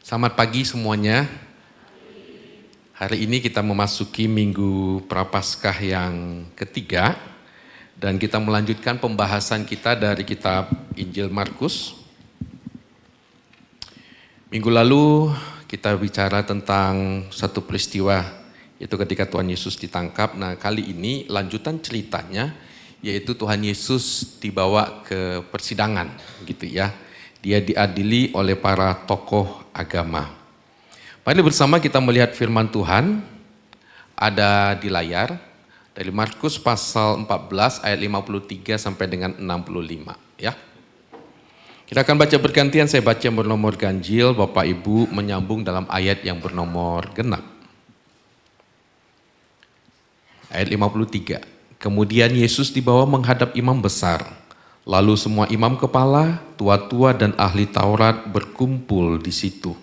Selamat pagi semuanya. Hari ini kita memasuki Minggu Prapaskah yang ketiga dan kita melanjutkan pembahasan kita dari kitab Injil Markus. Minggu lalu kita bicara tentang satu peristiwa, yaitu ketika Tuhan Yesus ditangkap. Nah, kali ini lanjutan ceritanya yaitu Tuhan Yesus dibawa ke persidangan gitu ya. Dia diadili oleh para tokoh agama. Mari bersama kita melihat firman Tuhan, ada di layar, dari Markus pasal 14 ayat 53 sampai dengan 65 ya. Kita akan baca bergantian, saya baca yang bernomor ganjil, Bapak Ibu menyambung dalam ayat yang bernomor genap. Ayat 53, kemudian Yesus dibawa menghadap imam besar. Lalu semua imam kepala, tua-tua dan ahli Taurat berkumpul di situ.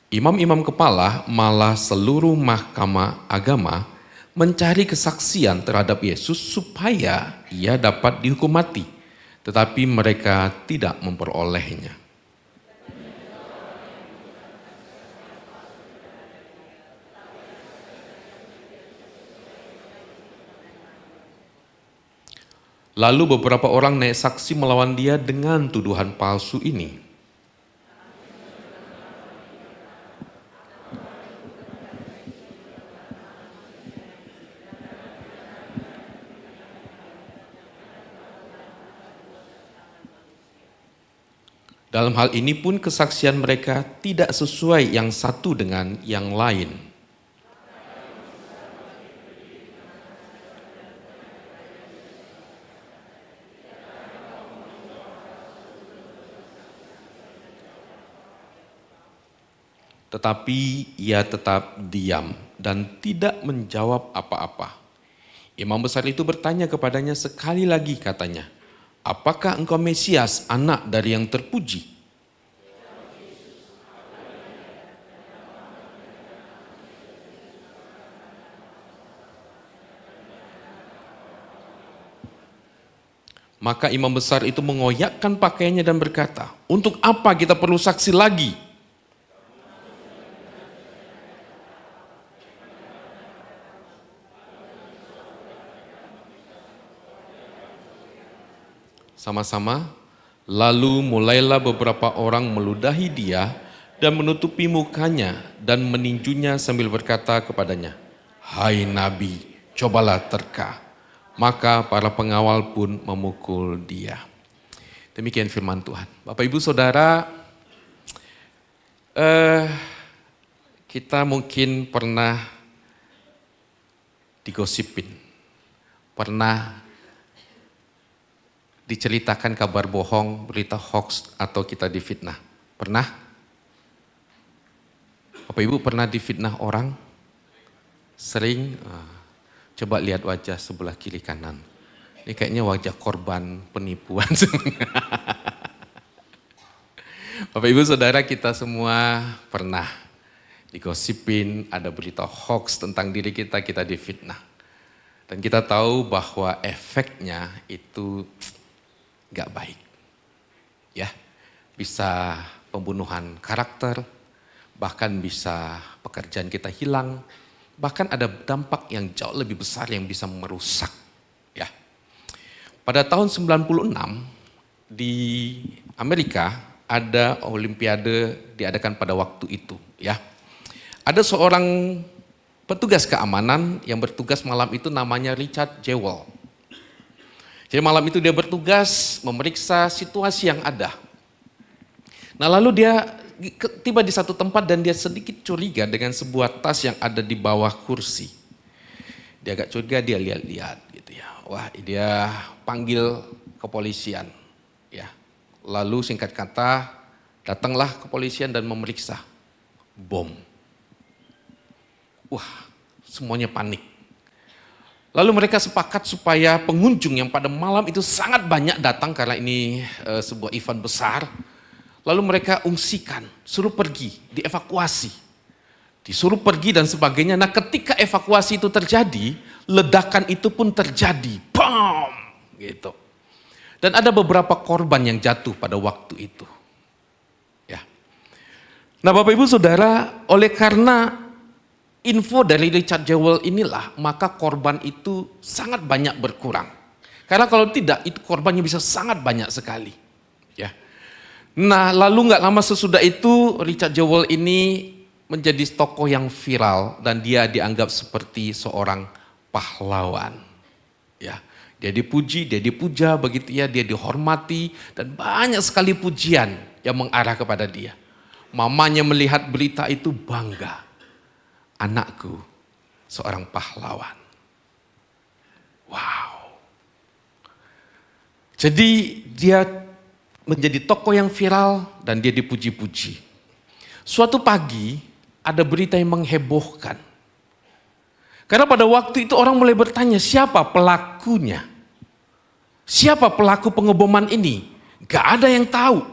Imam-imam kepala malah seluruh mahkamah agama mencari kesaksian terhadap Yesus supaya ia dapat dihukum mati. Tetapi mereka tidak memperolehnya. Lalu beberapa orang naik saksi melawan dia dengan tuduhan palsu ini. Dalam hal ini pun kesaksian mereka tidak sesuai yang satu dengan yang lain. Tetapi ia tetap diam dan tidak menjawab apa-apa. Imam besar itu bertanya kepadanya sekali lagi, katanya, apakah engkau Mesias, anak dari yang terpuji? Maka imam besar itu mengoyakkan pakaiannya dan berkata, untuk apa kita perlu saksi lagi? Sama-sama, lalu mulailah beberapa orang meludahi dia dan menutupi mukanya dan meninjunya sambil berkata kepadanya, hai Nabi, cobalah terka. Maka para pengawal pun memukul dia. Demikian firman Tuhan. Bapak Ibu Saudara, kita mungkin pernah digosipin, pernah diceritakan kabar bohong, berita hoax, atau kita difitnah. Pernah? Bapak Ibu pernah difitnah orang? Sering? Coba lihat wajah sebelah kiri kanan. Ini kayaknya wajah korban penipuan. Bapak Ibu Saudara, kita semua pernah digosipin, ada berita hoax tentang diri kita, kita difitnah. Dan kita tahu bahwa efeknya itu gak baik, ya, bisa pembunuhan karakter, bahkan bisa pekerjaan kita hilang, bahkan ada dampak yang jauh lebih besar yang bisa merusak, ya. Pada tahun 96 di Amerika ada olimpiade diadakan pada waktu itu, ya. Ada seorang petugas keamanan yang bertugas malam itu namanya Richard Jewell. Jadi malam itu dia bertugas memeriksa situasi yang ada. Nah lalu dia tiba di satu tempat dan dia sedikit curiga dengan sebuah tas yang ada di bawah kursi. Dia agak curiga, dia lihat-lihat gitu ya. Wah, dia panggil kepolisian. Ya. Lalu singkat kata datanglah kepolisian dan memeriksa. Bom. Wah, semuanya panik. Lalu mereka sepakat supaya pengunjung yang pada malam itu sangat banyak datang karena ini sebuah event besar. Lalu mereka ungsikan, suruh pergi, dievakuasi. Disuruh pergi dan sebagainya. Nah ketika evakuasi itu terjadi, ledakan itu pun terjadi. Bam! Gitu. Dan ada beberapa korban yang jatuh pada waktu itu. Ya. Nah Bapak Ibu Saudara, oleh karena info dari Richard Jewell inilah, maka korban itu sangat banyak berkurang. Karena kalau tidak, itu korbannya bisa sangat banyak sekali. Ya. Nah lalu nggak lama sesudah itu, Richard Jewell ini menjadi tokoh yang viral dan dia dianggap seperti seorang pahlawan. Ya, dia dipuji, dia dipuja begitu ya, dia dihormati dan banyak sekali pujian yang mengarah kepada dia. Mamanya melihat berita itu bangga. Anakku seorang pahlawan. Wow. Jadi dia menjadi tokoh yang viral dan dia dipuji-puji. Suatu pagi ada berita yang menghebohkan. Karena pada waktu itu orang mulai bertanya, siapa pelakunya? Siapa pelaku pengeboman ini? Gak ada yang tahu.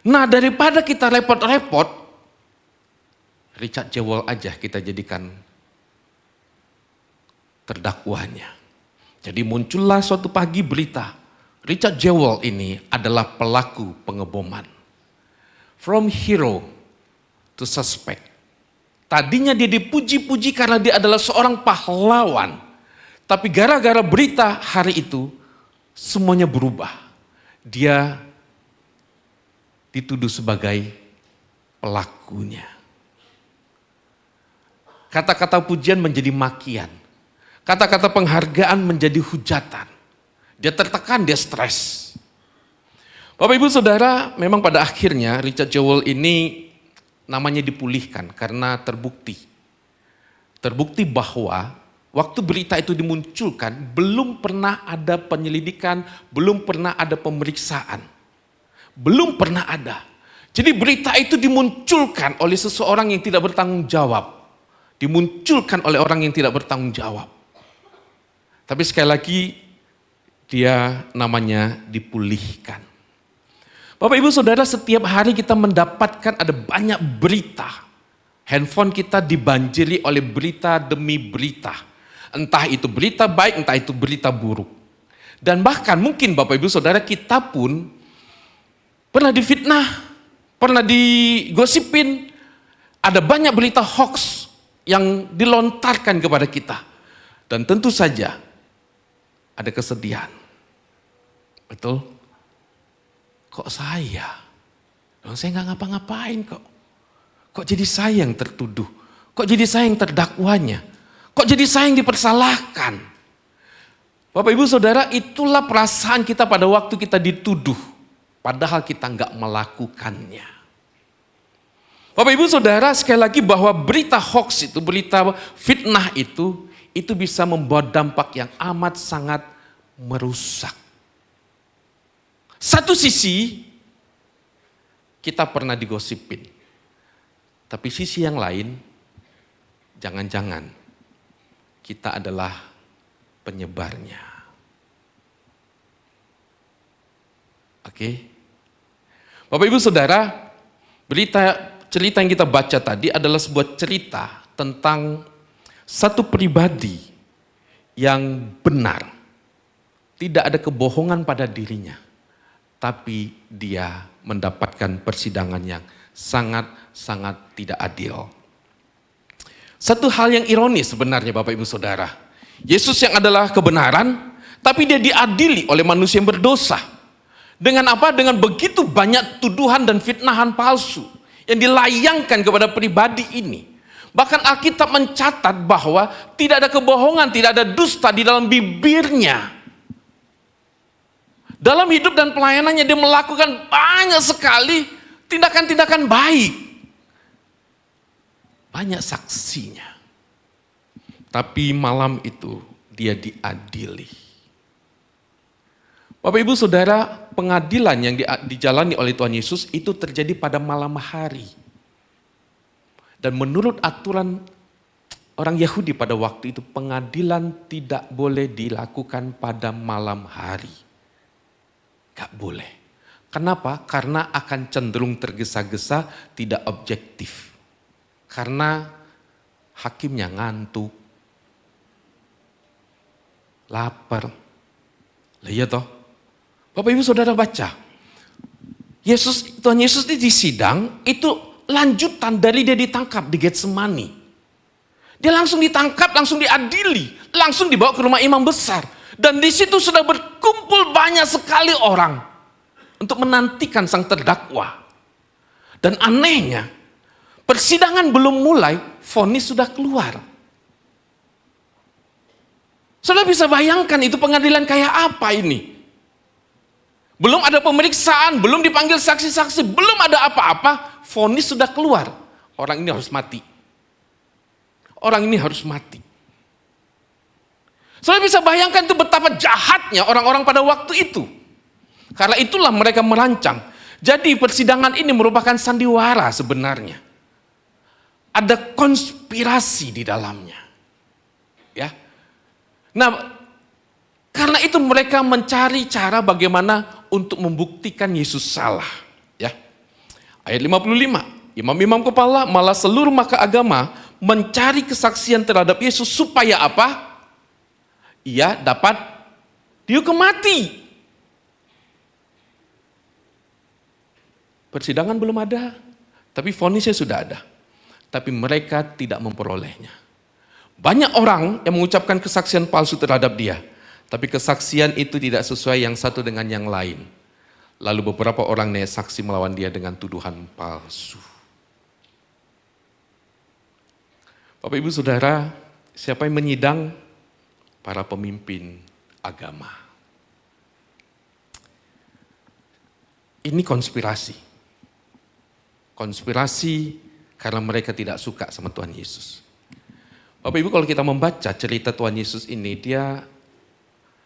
Nah daripada kita repot-repot, Richard Jewell aja kita jadikan terdakwanya. Jadi muncullah suatu pagi berita, Richard Jewell ini adalah pelaku pengeboman. From hero to suspect. Tadinya dia dipuji-puji karena dia adalah seorang pahlawan. Tapi gara-gara berita hari itu, semuanya berubah. Dia dituduh sebagai pelakunya. Kata-kata pujian menjadi makian. Kata-kata penghargaan menjadi hujatan. Dia tertekan, dia stres. Bapak Ibu Saudara, memang pada akhirnya Richard Jewell ini namanya dipulihkan karena terbukti. Terbukti bahwa waktu berita itu dimunculkan, belum pernah ada penyelidikan, belum pernah ada pemeriksaan. Belum pernah ada. Jadi berita itu dimunculkan oleh seseorang yang tidak bertanggung jawab. Dimunculkan oleh orang yang tidak bertanggung jawab. Tapi sekali lagi, dia namanya dipulihkan. Bapak Ibu Saudara, setiap hari kita mendapatkan ada banyak berita. Handphone kita dibanjiri oleh berita demi berita. Entah itu berita baik, entah itu berita buruk. Dan bahkan mungkin Bapak Ibu Saudara kita pun pernah difitnah, pernah digosipin. Ada banyak berita hoax yang dilontarkan kepada kita. Dan tentu saja ada kesedihan. Betul? Kok saya? Saya nggak ngapa-ngapain kok. Kok jadi saya yang tertuduh? Kok jadi saya yang terdakwanya? Kok jadi saya yang dipersalahkan? Bapak Ibu Saudara, itulah perasaan kita pada waktu kita dituduh. Padahal kita nggak melakukannya. Bapak Ibu Saudara, sekali lagi bahwa berita hoax itu, berita fitnah itu bisa membawa dampak yang amat sangat merusak. Satu sisi, kita pernah digosipin. Tapi sisi yang lain, jangan-jangan kita adalah penyebarnya. Oke? Bapak Ibu Saudara, cerita yang kita baca tadi adalah sebuah cerita tentang satu pribadi yang benar. Tidak ada kebohongan pada dirinya. Tapi dia mendapatkan persidangan yang sangat-sangat tidak adil. Satu hal yang ironis sebenarnya Bapak Ibu Saudara. Yesus yang adalah kebenaran, tapi dia diadili oleh manusia yang berdosa. Dengan apa? Dengan begitu banyak tuduhan dan fitnahan palsu yang dilayangkan kepada pribadi ini. Bahkan Alkitab mencatat bahwa tidak ada kebohongan, tidak ada dusta di dalam bibirnya. Dalam hidup dan pelayanannya dia melakukan banyak sekali tindakan-tindakan baik. Banyak saksinya. Tapi malam itu dia diadili. Bapak Ibu Saudara, pengadilan yang dijalani oleh Tuhan Yesus itu terjadi pada malam hari. Dan menurut aturan orang Yahudi pada waktu itu, pengadilan tidak boleh dilakukan pada malam hari. Gak boleh. Kenapa? Karena akan cenderung tergesa-gesa, tidak objektif. Karena hakimnya ngantuk, lapar. Lah iya toh. Bapak Ibu Saudara baca. Tuhan Yesus ini di sidang, itu lanjutan dari dia ditangkap di Getsemani. Dia langsung ditangkap, langsung diadili, langsung dibawa ke rumah imam besar. Dan di situ sudah berkumpul banyak sekali orang untuk menantikan sang terdakwa. Dan anehnya, persidangan belum mulai, vonis sudah keluar. Saudara bisa bayangkan itu pengadilan kayak apa ini? Belum ada pemeriksaan, belum dipanggil saksi-saksi, belum ada apa-apa, vonis sudah keluar. Orang ini harus mati. Orang ini harus mati. Saudara bisa bayangkan itu betapa jahatnya orang-orang pada waktu itu. Karena itulah mereka merancang. Jadi persidangan ini merupakan sandiwara sebenarnya. Ada konspirasi di dalamnya. Ya. Nah, karena itu mereka mencari cara bagaimana untuk membuktikan Yesus salah. Ya. Ayat 55, imam-imam kepala malah seluruh maka agama mencari kesaksian terhadap Yesus supaya apa? Ia dapat dihukum mati. Persidangan belum ada, tapi vonisnya sudah ada. Tapi mereka tidak memperolehnya. Banyak orang yang mengucapkan kesaksian palsu terhadap dia, tapi kesaksian itu tidak sesuai yang satu dengan yang lain. Lalu beberapa orang naik saksi melawan dia dengan tuduhan palsu. Bapak Ibu Saudara, siapa yang menyidang? Para pemimpin agama. Ini konspirasi. Konspirasi karena mereka tidak suka sama Tuhan Yesus. Bapak Ibu, kalau kita membaca cerita Tuhan Yesus ini, dia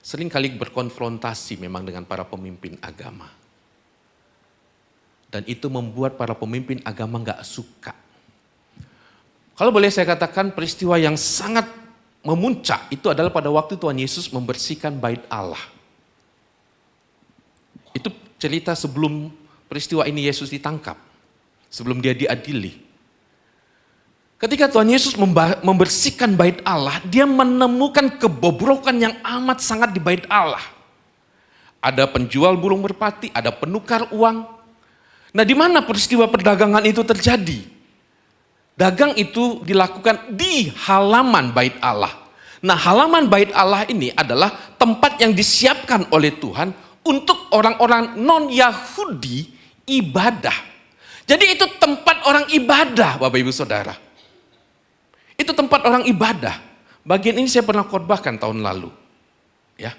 seringkali berkonfrontasi memang dengan para pemimpin agama. Dan itu membuat para pemimpin agama gak suka. Kalau boleh saya katakan peristiwa yang sangat memuncak itu adalah pada waktu Tuhan Yesus membersihkan bait Allah. Itu cerita sebelum peristiwa ini Yesus ditangkap. Sebelum dia diadili. Ketika Tuhan Yesus membersihkan bait Allah, dia menemukan kebobrokan yang amat sangat di bait Allah. Ada penjual burung merpati, ada penukar uang. Nah, di mana peristiwa perdagangan itu terjadi? Dagang itu dilakukan di halaman bait Allah. Nah, halaman bait Allah ini adalah tempat yang disiapkan oleh Tuhan untuk orang-orang non-Yahudi ibadah. Jadi itu tempat orang ibadah, Bapak Ibu Saudara. Itu tempat orang ibadah. Bagian ini saya pernah khotbahkan tahun lalu. Ya.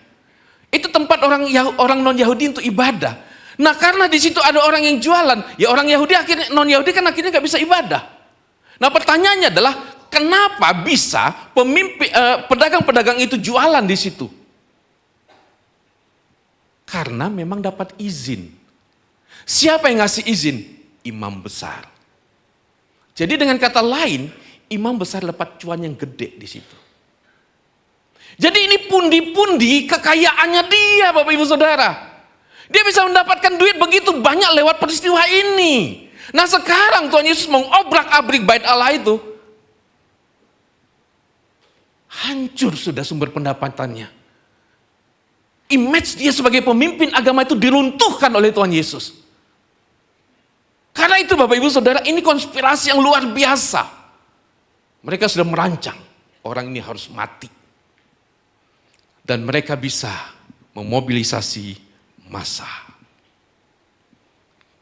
Itu tempat orang non-Yahudi untuk ibadah. Nah, karena di situ ada orang yang jualan, ya orang Yahudi akhirnya non-Yahudi kan akhirnya nggak bisa ibadah. Nah, pertanyaannya adalah kenapa bisa pedagang-pedagang itu jualan di situ? Karena memang dapat izin. Siapa yang ngasih izin? Imam besar. Jadi dengan kata lain, imam besar dapat cuan yang gede di situ. Jadi ini pundi-pundi kekayaannya dia, Bapak Ibu Saudara. Dia bisa mendapatkan duit begitu banyak lewat peristiwa ini. Nah, sekarang Tuhan Yesus mengobrak-abrik bait Allah itu. Hancur sudah sumber pendapatannya. Image dia sebagai pemimpin agama itu diruntuhkan oleh Tuhan Yesus. Karena itu Bapak Ibu Saudara, ini konspirasi yang luar biasa. Mereka sudah merancang, orang ini harus mati. Dan mereka bisa memobilisasi massa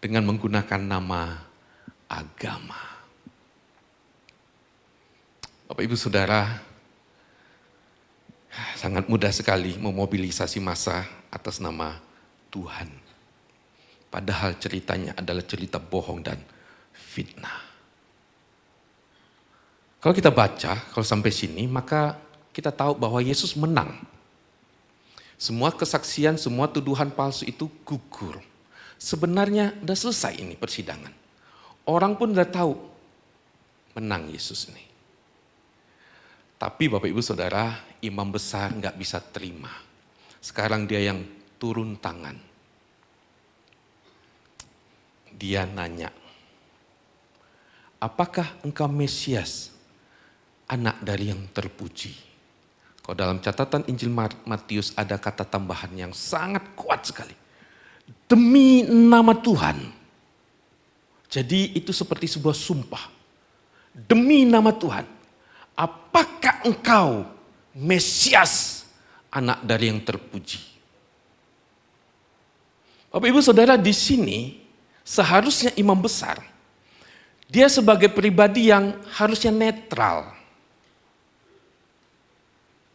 dengan menggunakan nama agama. Bapak Ibu Saudara, sangat mudah sekali memobilisasi massa atas nama Tuhan. Padahal ceritanya adalah cerita bohong dan fitnah. Kalau kita baca, kalau sampai sini, maka kita tahu bahwa Yesus menang. Semua kesaksian, semua tuduhan palsu itu gugur. Sebenarnya udah selesai ini persidangan. Orang pun udah tahu menang Yesus ini. Tapi Bapak Ibu Saudara, imam besar nggak bisa terima. Sekarang dia yang turun tangan. Dia nanya, apakah engkau Mesias, anak dari yang terpuji? Kalau dalam catatan Injil Matius ada kata tambahan yang sangat kuat sekali. Demi nama Tuhan. Jadi itu seperti sebuah sumpah. Demi nama Tuhan, apakah engkau Mesias, anak dari yang terpuji? Bapak Ibu Saudara, di sini seharusnya imam besar, dia sebagai pribadi yang harusnya netral.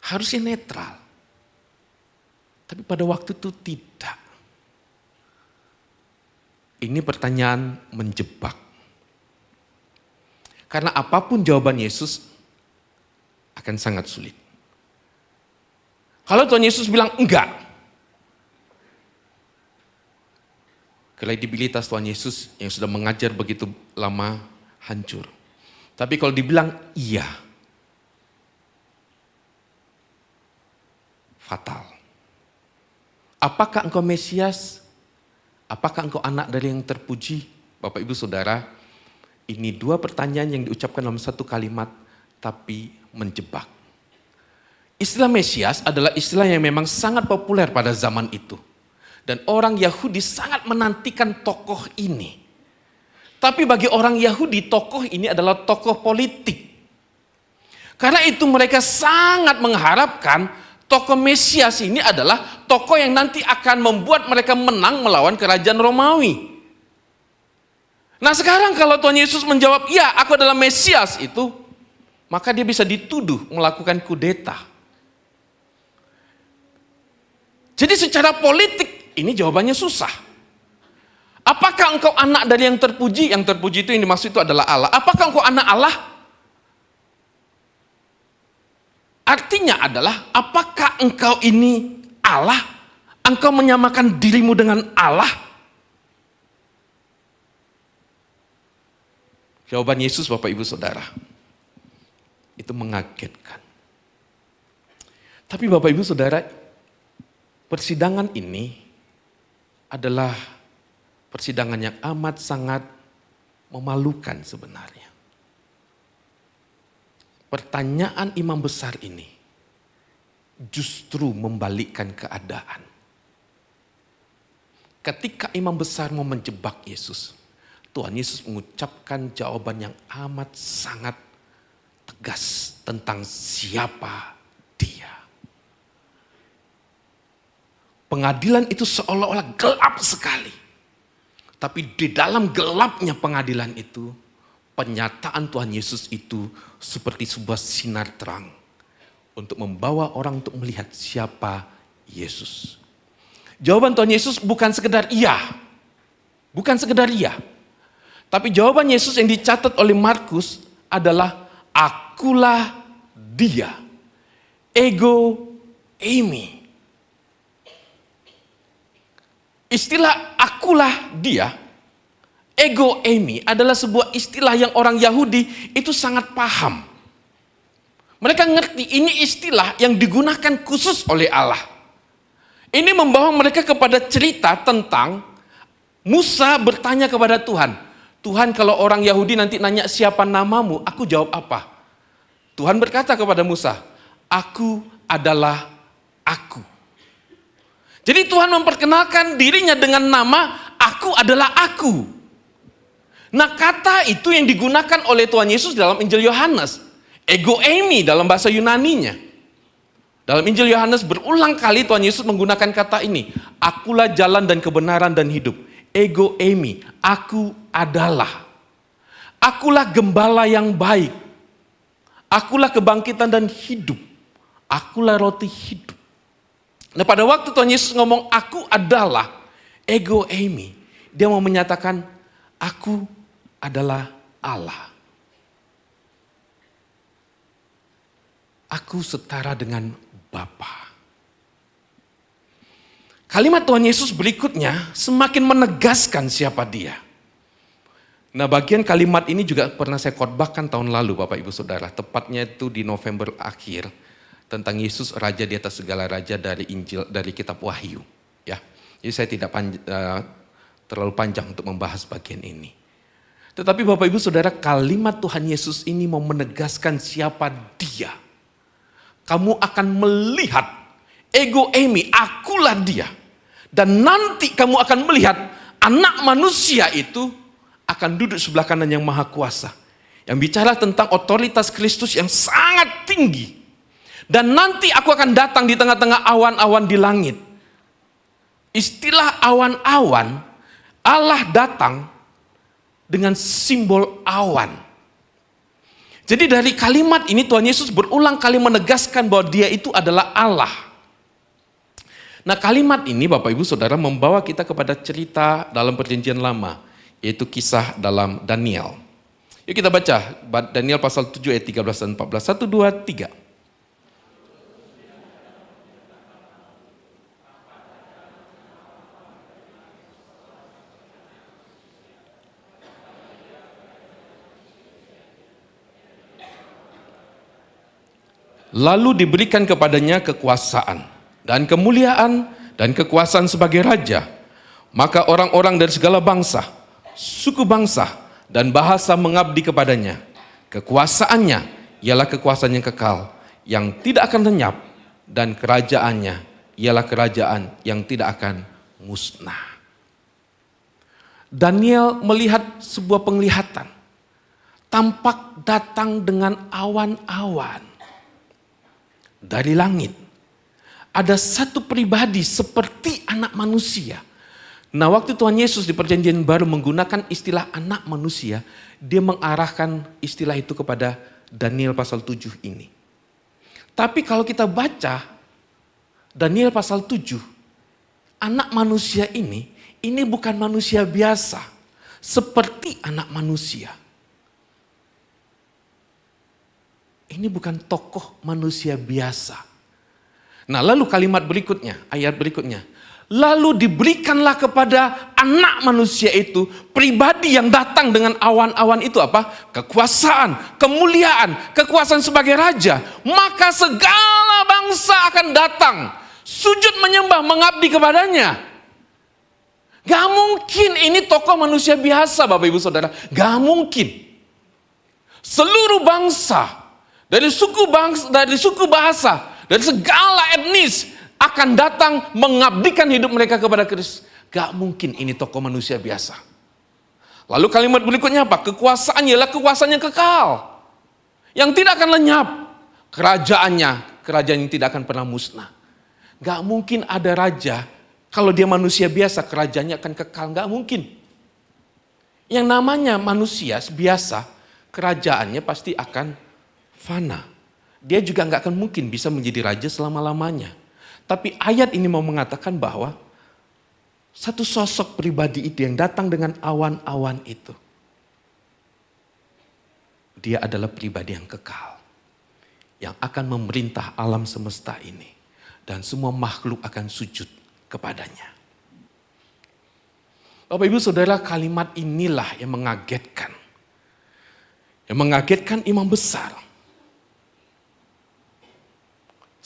Harusnya netral. Tapi pada waktu itu tidak. Ini pertanyaan menjebak. Karena apapun jawaban Yesus akan sangat sulit. Kalau Tuhan Yesus bilang enggak, kredibilitas Tuhan Yesus yang sudah mengajar begitu lama hancur. Tapi kalau dibilang iya, fatal. Apakah engkau Mesias? Apakah engkau anak dari yang terpuji? Bapak Ibu Saudara, ini dua pertanyaan yang diucapkan dalam satu kalimat, tapi menjebak. Istilah Mesias adalah istilah yang memang sangat populer pada zaman itu. Dan orang Yahudi sangat menantikan tokoh ini. Tapi bagi orang Yahudi, tokoh ini adalah tokoh politik. Karena itu mereka sangat mengharapkan tokoh Mesias ini adalah tokoh yang nanti akan membuat mereka menang melawan kerajaan Romawi. Nah sekarang kalau Tuhan Yesus menjawab, ya aku adalah Mesias itu, maka dia bisa dituduh melakukan kudeta. Jadi secara politik ini jawabannya susah. Apakah engkau anak dari yang terpuji? Yang terpuji itu yang dimaksud itu adalah Allah. Apakah engkau anak Allah? Artinya adalah, apakah engkau ini Allah? Engkau menyamakan dirimu dengan Allah? Jawaban Yesus, Bapak Ibu Saudara, itu mengagetkan. Tapi Bapak Ibu Saudara, persidangan ini adalah persidangan yang amat sangat memalukan sebenarnya. Pertanyaan imam besar ini justru membalikkan keadaan. Ketika imam besar mau menjebak Yesus, Tuhan Yesus mengucapkan jawaban yang amat sangat tegas tentang siapa Dia. Pengadilan itu seolah-olah gelap sekali. Tapi di dalam gelapnya pengadilan itu, penyataan Tuhan Yesus itu seperti sebuah sinar terang untuk membawa orang untuk melihat siapa Yesus. Jawaban Tuhan Yesus bukan sekedar iya. Bukan sekedar iya. Tapi jawaban Yesus yang dicatat oleh Markus adalah akulah Dia. Ego eimi. Istilah akulah Dia, ego eimi adalah sebuah istilah yang orang Yahudi itu sangat paham. Mereka ngerti ini istilah yang digunakan khusus oleh Allah. Ini membawa mereka kepada cerita tentang Musa bertanya kepada Tuhan. Tuhan, kalau orang Yahudi nanti nanya siapa namamu, aku jawab apa? Tuhan berkata kepada Musa, aku adalah aku. Jadi Tuhan memperkenalkan dirinya dengan nama aku adalah aku. Nah kata itu yang digunakan oleh Tuhan Yesus dalam Injil Yohanes. Ego eimi dalam bahasa Yunaninya. Dalam Injil Yohanes berulang kali Tuhan Yesus menggunakan kata ini. Akulah jalan dan kebenaran dan hidup. Ego eimi, aku adalah. Akulah gembala yang baik. Akulah kebangkitan dan hidup. Akulah roti hidup. Nah pada waktu Tuhan Yesus ngomong aku adalah ego eimi, dia mau menyatakan aku adalah Allah. Aku setara dengan Bapa. Kalimat Tuhan Yesus berikutnya semakin menegaskan siapa Dia. Nah bagian kalimat ini juga pernah saya khotbahkan tahun lalu Bapak Ibu Saudara. Tepatnya itu di November akhir. Tentang Yesus Raja di atas segala raja dari Injil, dari kitab Wahyu. Ya, jadi saya tidak terlalu panjang untuk membahas bagian ini. Tetapi Bapak Ibu Saudara, kalimat Tuhan Yesus ini mau menegaskan siapa Dia. Kamu akan melihat, ego eimi, akulah Dia. Dan nanti kamu akan melihat anak manusia itu akan duduk sebelah kanan yang maha kuasa. Yang bicara tentang otoritas Kristus yang sangat tinggi. Dan nanti aku akan datang di tengah-tengah awan-awan di langit. Istilah awan-awan, Allah datang dengan simbol awan. Jadi dari kalimat ini Tuhan Yesus berulang kali menegaskan bahwa Dia itu adalah Allah. Nah, kalimat ini Bapak Ibu Saudara membawa kita kepada cerita dalam Perjanjian Lama, yaitu kisah dalam Daniel. Yuk kita baca Daniel pasal 7 ayat 13 dan 14. 1, 2, 3. Lalu diberikan kepadanya kekuasaan dan kemuliaan dan kekuasaan sebagai raja. Maka orang-orang dari segala bangsa, suku bangsa, dan bahasa mengabdi kepadanya. Kekuasaannya ialah kekuasaan yang kekal, yang tidak akan lenyap, dan kerajaannya ialah kerajaan yang tidak akan musnah. Daniel melihat sebuah penglihatan, tampak datang dengan awan-awan dari langit. Ada satu pribadi seperti anak manusia. Nah, waktu Tuhan Yesus di Perjanjian Baru menggunakan istilah anak manusia, Dia mengarahkan istilah itu kepada Daniel pasal 7 ini. Tapi kalau kita baca Daniel pasal 7, anak manusia ini bukan manusia biasa, seperti anak manusia. Ini bukan tokoh manusia biasa. Nah, lalu kalimat berikutnya, ayat berikutnya. Lalu diberikanlah kepada anak manusia itu pribadi yang datang dengan awan-awan itu apa? Kekuasaan, kemuliaan, kekuasaan sebagai raja. Maka segala bangsa akan datang, sujud menyembah, mengabdi kepadanya. Gak mungkin ini tokoh manusia biasa, Bapak Ibu Saudara. Gak mungkin. Seluruh bangsa, dari suku bahasa, dari segala etnis akan datang mengabdikan hidup mereka kepada Kristus. Gak mungkin ini tokoh manusia biasa. Lalu kalimat berikutnya apa? Kekuasaan ialah kekuasaan yang kekal, yang tidak akan lenyap. Kerajaannya, kerajaan yang tidak akan pernah musnah. Gak mungkin ada raja, kalau dia manusia biasa, kerajaannya akan kekal. Gak mungkin. Yang namanya manusia biasa, kerajaannya pasti akan fana. Dia juga nggak akan mungkin bisa menjadi raja selama-lamanya. Tapi ayat ini mau mengatakan bahwa satu sosok pribadi itu yang datang dengan awan-awan itu, dia adalah pribadi yang kekal, yang akan memerintah alam semesta ini. Dan semua makhluk akan sujud kepadanya. Bapak Ibu Saudara, kalimat inilah yang mengagetkan. Yang mengagetkan imam besar.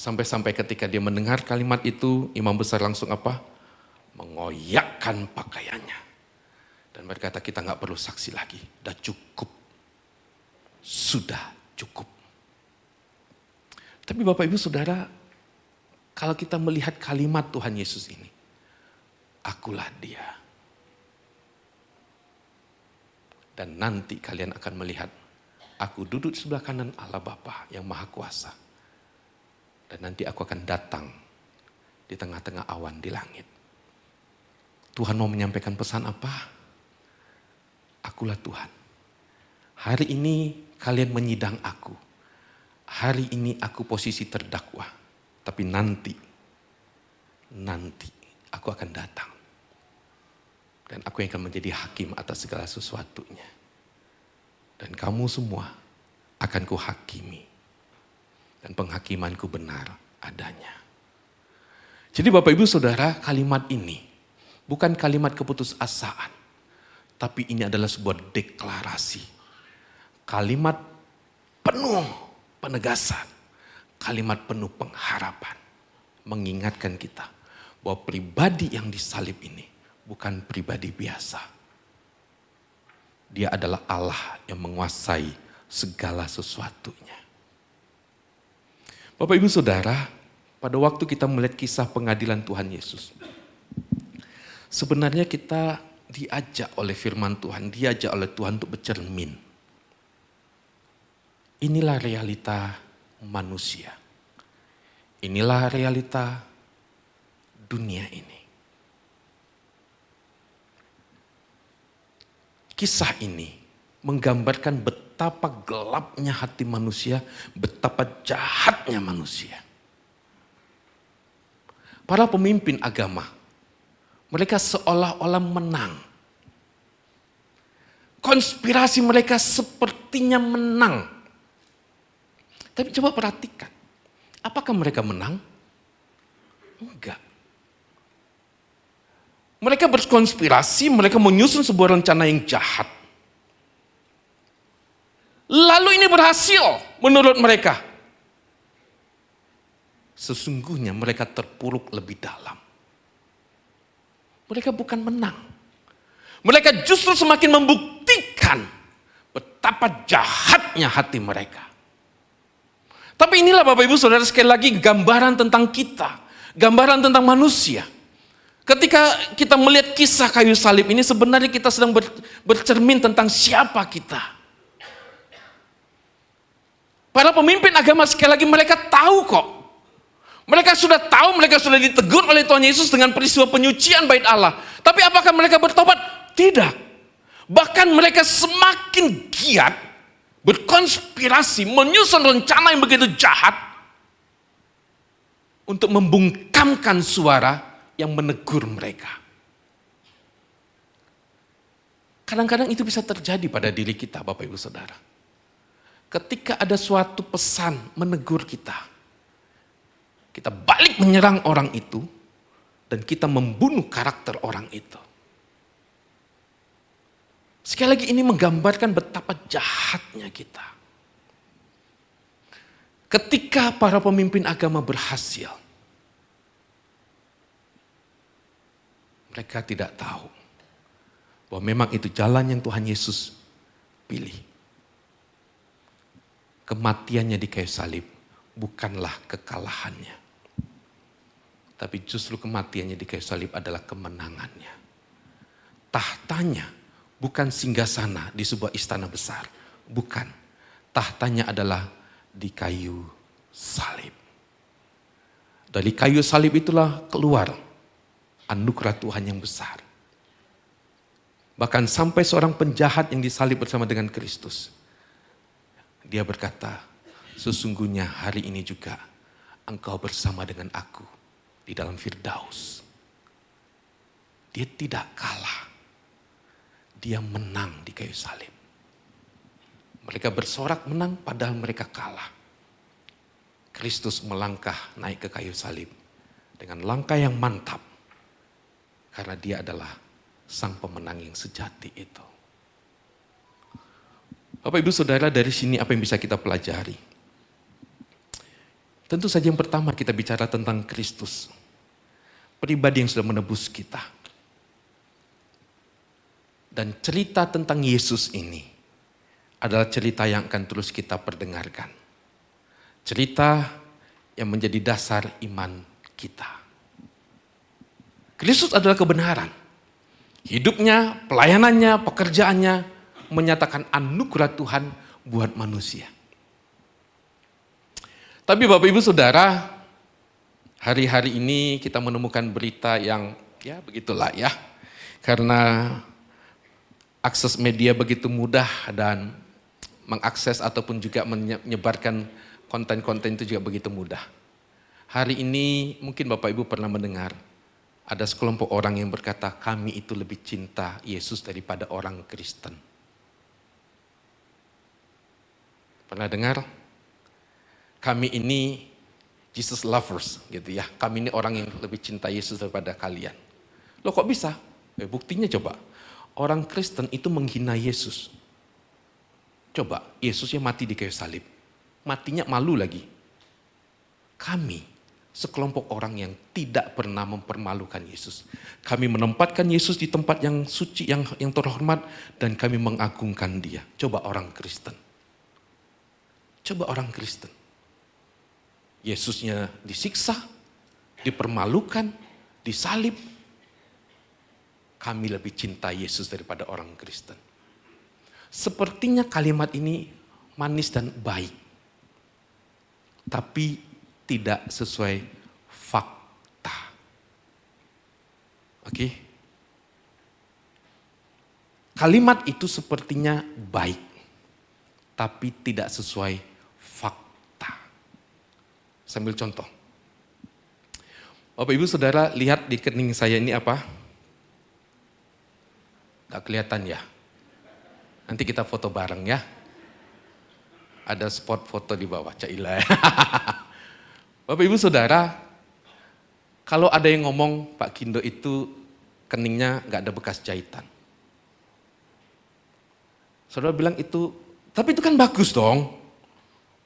Sampai-sampai ketika dia mendengar kalimat itu, imam besar langsung apa? Mengoyakkan pakaiannya. Dan berkata, kita gak perlu saksi lagi. Sudah cukup. Sudah cukup. Tapi Bapak Ibu Saudara, kalau kita melihat kalimat Tuhan Yesus ini, akulah Dia. Dan nanti kalian akan melihat, aku duduk di sebelah kanan Allah Bapa yang Maha Kuasa. Dan nanti aku akan datang di tengah-tengah awan di langit. Tuhan mau menyampaikan pesan apa? Akulah Tuhan. Hari ini kalian menyidang aku. Hari ini aku posisi terdakwa. Tapi nanti aku akan datang. Dan aku yang akan menjadi hakim atas segala sesuatunya. Dan kamu semua akan kuhakimi. Dan penghakimanku benar adanya. Jadi Bapak Ibu Saudara, kalimat ini bukan kalimat keputusasaan. Tapi ini adalah sebuah deklarasi. Kalimat penuh penegasan. Kalimat penuh pengharapan. Mengingatkan kita bahwa pribadi yang disalib ini bukan pribadi biasa. Dia adalah Allah yang menguasai segala sesuatunya. Bapak Ibu Saudara, pada waktu kita melihat kisah pengadilan Tuhan Yesus, sebenarnya kita diajak oleh firman Tuhan, diajak oleh Tuhan untuk bercermin. Inilah realita manusia. Inilah realita dunia ini. Kisah ini menggambarkan betapa gelapnya hati manusia, betapa jahatnya manusia. Para pemimpin agama, mereka seolah-olah menang. Konspirasi mereka sepertinya menang. Tapi coba perhatikan, apakah mereka menang? Enggak. Mereka berkonspirasi, mereka menyusun sebuah rencana yang jahat. Lalu ini berhasil menurut mereka. Sesungguhnya mereka terpuruk lebih dalam. Mereka bukan menang. Mereka justru semakin membuktikan betapa jahatnya hati mereka. Tapi inilah Bapak Ibu Saudara sekali lagi gambaran tentang kita. Gambaran tentang manusia. Ketika kita melihat kisah kayu salib ini sebenarnya kita sedang bercermin tentang siapa kita. Para pemimpin agama sekali lagi mereka tahu kok. Mereka sudah tahu, mereka sudah ditegur oleh Tuhan Yesus dengan peristiwa penyucian bait Allah. Tapi apakah mereka bertobat? Tidak. Bahkan mereka semakin giat berkonspirasi, menyusun rencana yang begitu jahat untuk membungkamkan suara yang menegur mereka. Kadang-kadang itu bisa terjadi pada diri kita, Bapak Ibu Saudara. Ketika ada suatu pesan menegur kita, kita balik menyerang orang itu, dan kita membunuh karakter orang itu. Sekali lagi ini menggambarkan betapa jahatnya kita. Ketika para pemimpin agama berhasil, mereka tidak tahu bahwa memang itu jalan yang Tuhan Yesus pilih. Kematiannya di kayu salib bukanlah kekalahannya. Tapi justru kematiannya di kayu salib adalah kemenangannya. Tahtanya bukan singgasana di sebuah istana besar. Bukan. Tahtanya adalah di kayu salib. Dari kayu salib itulah keluar anugerah Tuhan yang besar. Bahkan sampai seorang penjahat yang disalib bersama dengan Kristus. Dia berkata, sesungguhnya hari ini juga engkau bersama dengan aku di dalam Firdaus. Dia tidak kalah. Dia menang di kayu salib. Mereka bersorak menang padahal mereka kalah. Kristus melangkah naik ke kayu salib dengan langkah yang mantap. Karena dia adalah sang pemenang yang sejati itu. Bapak Ibu Saudara, dari sini apa yang bisa kita pelajari? Tentu saja yang pertama kita bicara tentang Kristus. Pribadi yang sudah menebus kita. Dan cerita tentang Yesus ini adalah cerita yang akan terus kita perdengarkan. Cerita yang menjadi dasar iman kita. Kristus adalah kebenaran. Hidupnya, pelayanannya, pekerjaannya menyatakan anugerah Tuhan buat manusia. Tapi Bapak Ibu Saudara, hari-hari ini kita menemukan berita yang ya begitulah ya. Karena akses media begitu mudah dan mengakses ataupun juga menyebarkan konten-konten itu juga begitu mudah. Hari ini mungkin Bapak Ibu pernah mendengar ada sekelompok orang yang berkata kami itu lebih cinta Yesus daripada orang Kristen. Pernah dengar? Kami ini Jesus lovers gitu ya. Kami ini orang yang lebih cinta Yesus daripada kalian. Loh kok bisa? Buktinya coba. Orang Kristen itu menghina Yesus. Coba, Yesusnya mati di kayu salib. Matinya malu lagi. Kami sekelompok orang yang tidak pernah mempermalukan Yesus. Kami menempatkan Yesus di tempat yang suci, yang terhormat, dan kami mengagungkan Dia. Coba orang Kristen. Coba orang Kristen. Yesusnya disiksa, dipermalukan, disalib. Kami lebih cinta Yesus daripada orang Kristen. Sepertinya kalimat ini manis dan baik. Tapi tidak sesuai fakta. Oke? Kalimat itu sepertinya baik, tapi tidak sesuai fakta. Sambil contoh. Bapak Ibu Saudara lihat di kening saya ini apa? Gak kelihatan ya? Nanti kita foto bareng ya. Ada spot foto di bawah, Caila. Bapak Ibu Saudara, kalau ada yang ngomong Pak Kindo itu keningnya gak ada bekas jahitan. Saudara bilang itu, tapi itu kan bagus dong.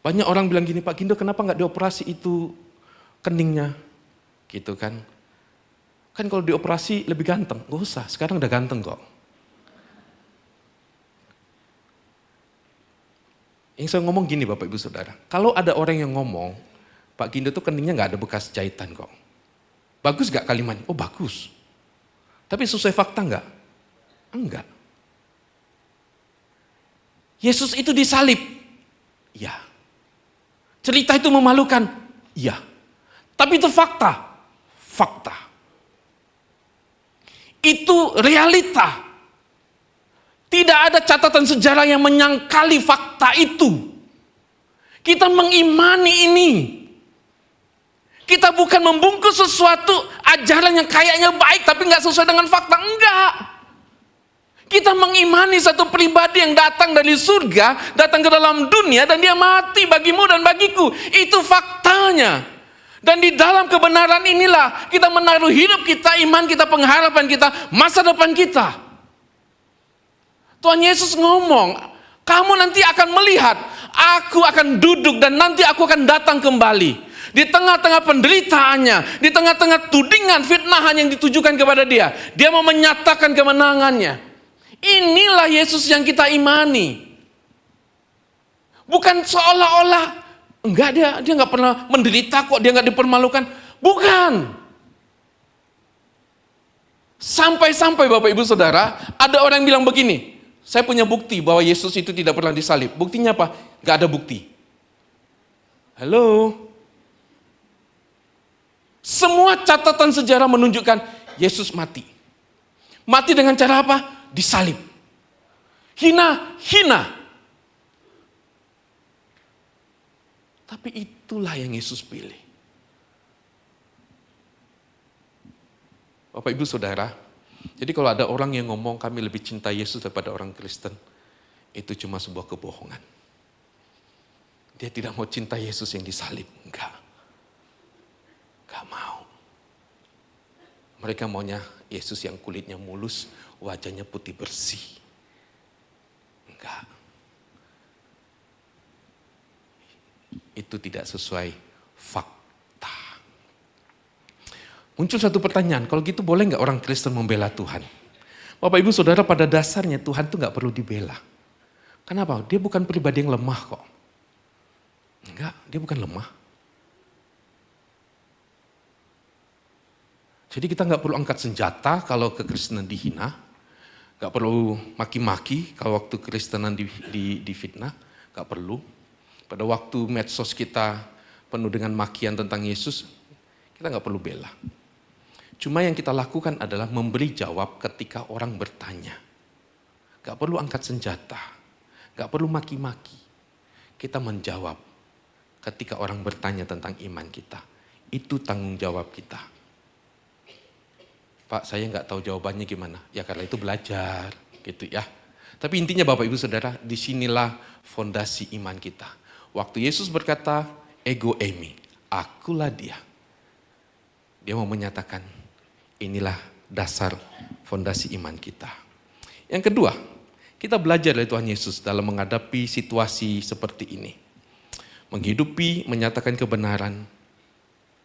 Banyak orang bilang gini, Pak Kindo kenapa gak dioperasi itu keningnya? Gitu kan. Kan kalau dioperasi lebih ganteng. Gak usah, sekarang udah ganteng kok. Yang saya ngomong gini Bapak Ibu Saudara, kalau ada orang yang ngomong, Pak Kindo tuh keningnya gak ada bekas jahitan kok. Bagus gak kalimatnya? Oh bagus. Tapi sesuai fakta gak? Enggak. Yesus itu disalib? Iya. Cerita itu memalukan? Iya. Tapi itu fakta? Fakta. Itu realita. Tidak ada catatan sejarah yang menyangkali fakta itu. Kita mengimani ini. Kita bukan membungkus sesuatu ajaran yang kayaknya baik tapi nggak sesuai dengan fakta. Enggak. Kita mengimani satu pribadi yang datang dari surga, datang ke dalam dunia dan dia mati bagimu dan bagiku. Itu faktanya. Dan di dalam kebenaran inilah kita menaruh hidup kita, iman kita, pengharapan kita, masa depan kita. Tuhan Yesus ngomong, kamu nanti akan melihat, aku akan duduk dan nanti aku akan datang kembali. Di tengah-tengah penderitaannya, di tengah-tengah tudingan, fitnahan yang ditujukan kepada dia, dia mau menyatakan kemenangannya. Inilah Yesus yang kita imani. Bukan seolah-olah, enggak dia nggak pernah menderita kok, dia nggak dipermalukan. Bukan. Sampai-sampai Bapak Ibu Saudara, ada orang yang bilang begini, saya punya bukti bahwa Yesus itu tidak pernah disalib. Buktinya apa? Nggak ada bukti. Halo? Semua catatan sejarah menunjukkan Yesus mati. Mati dengan cara apa? Disalib. Hina. Tapi itulah yang Yesus pilih. Bapak Ibu Saudara, jadi kalau ada orang yang ngomong kami lebih cinta Yesus daripada orang Kristen, itu cuma sebuah kebohongan. Dia tidak mau cinta Yesus yang disalib. Enggak. Gak mau. Mereka maunya Yesus yang kulitnya mulus, wajahnya putih bersih. Enggak. Itu tidak sesuai fakta. Muncul satu pertanyaan, kalau gitu boleh nggak orang Kristen membela Tuhan? Bapak Ibu Saudara, pada dasarnya Tuhan itu nggak perlu dibela. Kenapa? Dia bukan pribadi yang lemah kok. Enggak, dia bukan lemah. Jadi kita nggak perlu angkat senjata kalau kekristenan dihina, nggak perlu maki-maki kalau waktu kekristenan difitnah, nggak perlu. Pada waktu medsos kita penuh dengan makian tentang Yesus, kita nggak perlu bela. Cuma yang kita lakukan adalah memberi jawab ketika orang bertanya. Nggak perlu angkat senjata, nggak perlu maki-maki. Kita menjawab ketika orang bertanya tentang iman kita. Itu tanggung jawab kita. Pak, saya nggak tahu jawabannya gimana. Ya karena itu belajar, gitu ya. Tapi intinya Bapak Ibu Saudara, disinilah fondasi iman kita. Waktu Yesus berkata, ego eimi, akulah dia. Dia mau menyatakan, inilah dasar fondasi iman kita. Yang kedua, kita belajar dari Tuhan Yesus dalam menghadapi situasi seperti ini. Menghidupi, menyatakan kebenaran,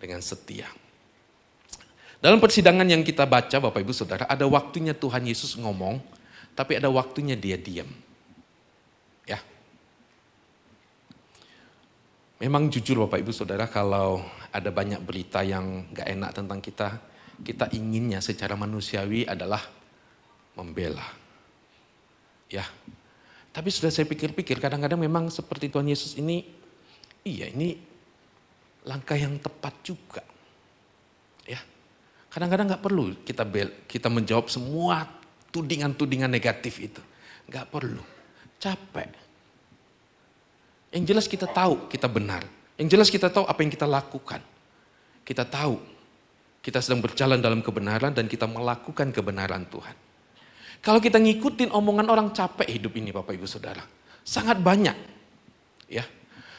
dengan setia. Dalam persidangan yang kita baca Bapak Ibu Saudara, ada waktunya Tuhan Yesus ngomong, tapi ada waktunya dia diam. Ya. Memang jujur Bapak Ibu Saudara, kalau ada banyak berita yang gak enak tentang kita inginnya secara manusiawi adalah membela. Ya. Tapi sudah saya pikir-pikir, kadang-kadang memang seperti Tuhan Yesus ini, ini langkah yang tepat juga. Ya. Kadang-kadang gak perlu kita menjawab semua tudingan-tudingan negatif itu. Gak perlu. Capek. Yang jelas kita tahu kita benar. Yang jelas kita tahu apa yang kita lakukan. Kita tahu kita sedang berjalan dalam kebenaran dan kita melakukan kebenaran Tuhan. Kalau kita ngikutin omongan orang, capek hidup ini Bapak Ibu Saudara. Sangat banyak. Ya.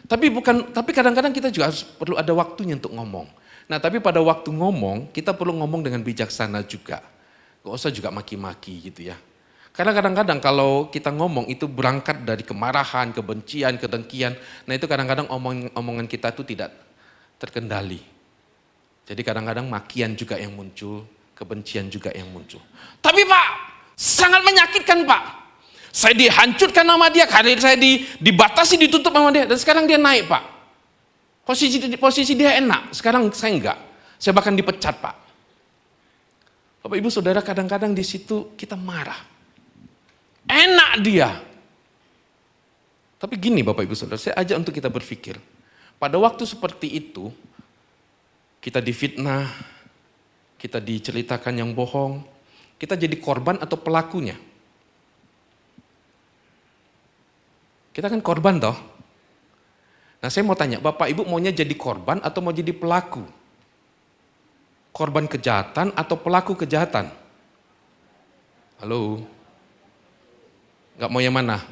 Tapi kadang-kadang kita juga perlu ada waktunya untuk ngomong. Nah, tapi pada waktu ngomong, kita perlu ngomong dengan bijaksana juga. Gak usah juga maki-maki gitu ya. Karena kadang-kadang kalau kita ngomong itu berangkat dari kemarahan, kebencian, kedengkian. Nah itu kadang-kadang omongan kita itu tidak terkendali. Jadi kadang-kadang makian juga yang muncul, kebencian juga yang muncul. Tapi Pak, sangat menyakitkan Pak. Saya dihancurkan sama dia, karir saya dibatasi, ditutup sama dia. Dan sekarang dia naik Pak. Posisi dia enak, sekarang saya enggak. Saya bahkan dipecat Pak. Bapak Ibu Saudara, kadang-kadang di situ kita marah. Enak dia. Tapi gini Bapak Ibu Saudara, saya ajak untuk kita berpikir. Pada waktu seperti itu, kita difitnah, kita diceritakan yang bohong, kita jadi korban atau pelakunya? Kita kan korban toh. Nah saya mau tanya, Bapak Ibu maunya jadi korban atau mau jadi pelaku? Korban kejahatan atau pelaku kejahatan? Halo? Gak mau yang mana?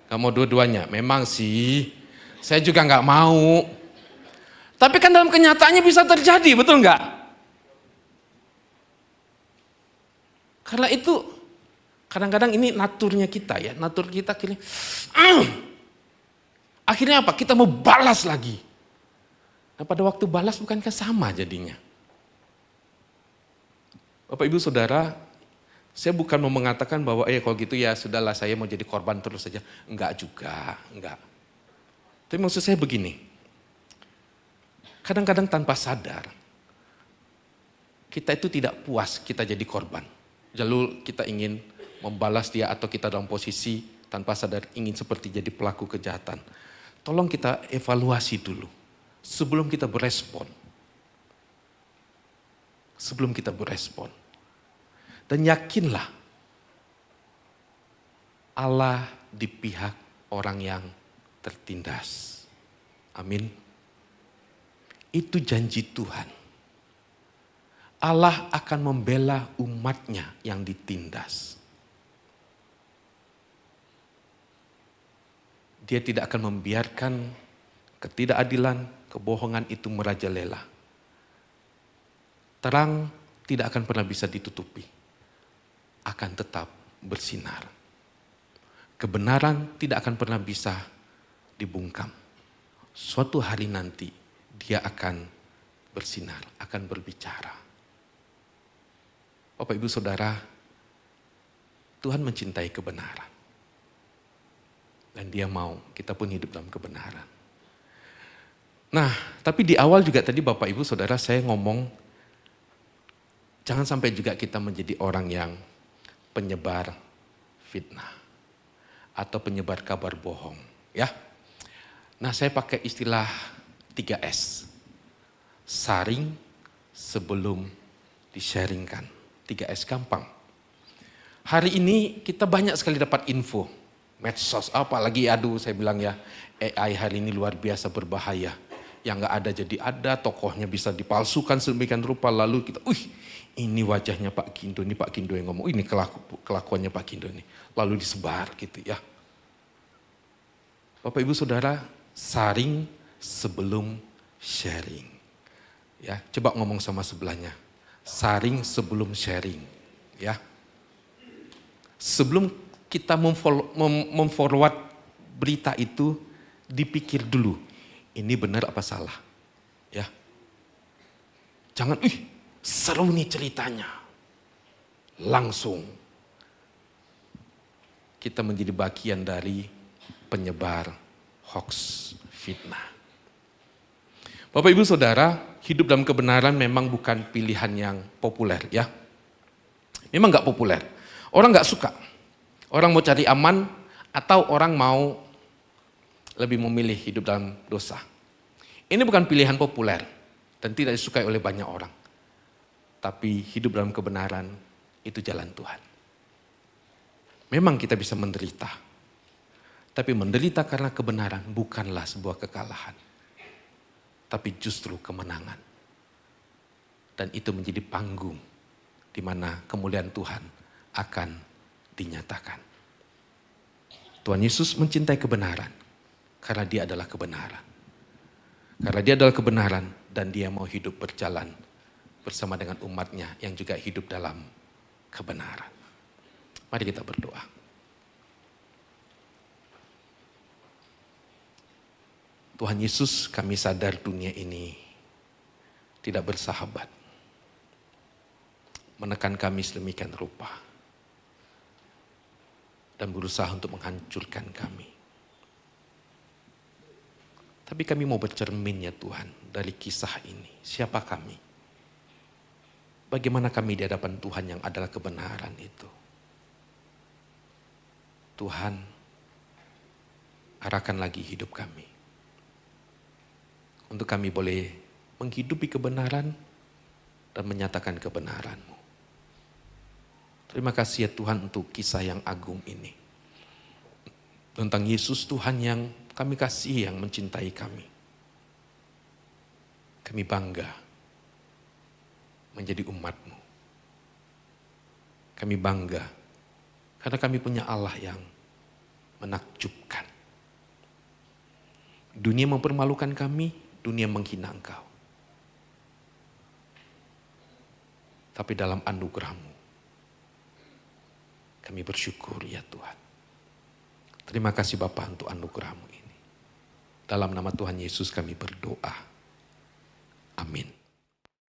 Gak mau dua-duanya? Memang sih, saya juga gak mau. Tapi kan dalam kenyataannya bisa terjadi, betul gak? Karena itu, kadang-kadang ini naturnya kita ya, natur kita akhirnya, akhirnya apa? Kita mau balas lagi. Nah pada waktu balas bukankah sama jadinya? Bapak Ibu Saudara, saya bukan mau mengatakan bahwa kalau gitu ya sudahlah saya mau jadi korban terus saja. Enggak juga, enggak. Tapi maksud saya begini, kadang-kadang tanpa sadar, kita itu tidak puas kita jadi korban. Lalu kita ingin membalas dia atau kita dalam posisi tanpa sadar ingin seperti jadi pelaku kejahatan. Tolong kita evaluasi dulu sebelum kita berespon. Sebelum kita berespon. Dan yakinlah Allah di pihak orang yang tertindas. Amin. Itu janji Tuhan. Allah akan membela umatnya yang ditindas. Dia tidak akan membiarkan ketidakadilan, kebohongan itu merajalela. Terang tidak akan pernah bisa ditutupi. Akan tetap bersinar. Kebenaran tidak akan pernah bisa dibungkam. Suatu hari nanti dia akan bersinar, akan berbicara. Bapak Ibu Saudara, Tuhan mencintai kebenaran. Dan dia mau kita pun hidup dalam kebenaran. Nah, tapi di awal juga tadi Bapak Ibu Saudara saya ngomong, jangan sampai juga kita menjadi orang yang penyebar fitnah. Atau penyebar kabar bohong. Ya. Nah saya pakai istilah 3S. Saring sebelum di-sharingkan. 3S gampang. Hari ini kita banyak sekali dapat info. Medsos, apalagi saya bilang ya, AI hari ini luar biasa berbahaya. Yang gak ada jadi ada, tokohnya bisa dipalsukan sedemikian rupa, lalu kita, ini wajahnya Pak Kindo, ini Pak Kindo yang ngomong, ini kelakuannya Pak Kindo ini. Lalu disebar gitu ya. Bapak Ibu Saudara, saring sebelum sharing. Ya, coba ngomong sama sebelahnya. Saring sebelum sharing. Ya. Sebelum kita memforward berita itu, dipikir dulu, ini benar apa salah. Ya. Jangan, seru nih ceritanya. Langsung kita menjadi bagian dari penyebar hoax, fitnah. Bapak Ibu Saudara, hidup dalam kebenaran memang bukan pilihan yang populer ya. Memang gak populer. Orang gak suka. Orang mau cari aman atau orang mau lebih memilih hidup dalam dosa. Ini bukan pilihan populer dan tidak disukai oleh banyak orang. Tapi hidup dalam kebenaran itu jalan Tuhan. Memang kita bisa menderita. Tapi menderita karena kebenaran bukanlah sebuah kekalahan. Tapi justru kemenangan. Dan itu menjadi panggung di mana kemuliaan Tuhan akan dinyatakan. Tuhan Yesus mencintai kebenaran karena Dia adalah kebenaran. Karena Dia adalah kebenaran dan Dia mau hidup berjalan bersama dengan umatnya yang juga hidup dalam kebenaran. Mari kita berdoa. Tuhan Yesus, kami sadar dunia ini tidak bersahabat. Menekan kami sedemikian rupa. Dan berusaha untuk menghancurkan kami. Tapi kami mau bercermin ya Tuhan dari kisah ini. Siapa kami? Bagaimana kami di hadapan Tuhan yang adalah kebenaran itu? Tuhan, arahkan lagi hidup kami. Untuk kami boleh menghidupi kebenaran dan menyatakan kebenaran-Mu. Terima kasih ya Tuhan untuk kisah yang agung ini. Tentang Yesus Tuhan yang kami kasih, yang mencintai kami. Kami bangga menjadi umat-Mu. Kami bangga karena kami punya Allah yang menakjubkan. Dunia mempermalukan kami, dunia menghina Engkau. Tapi dalam anugerah-Mu, kami bersyukur ya Tuhan. Terima kasih Bapa untuk anugerah-Mu ini. Dalam nama Tuhan Yesus kami berdoa. Amin.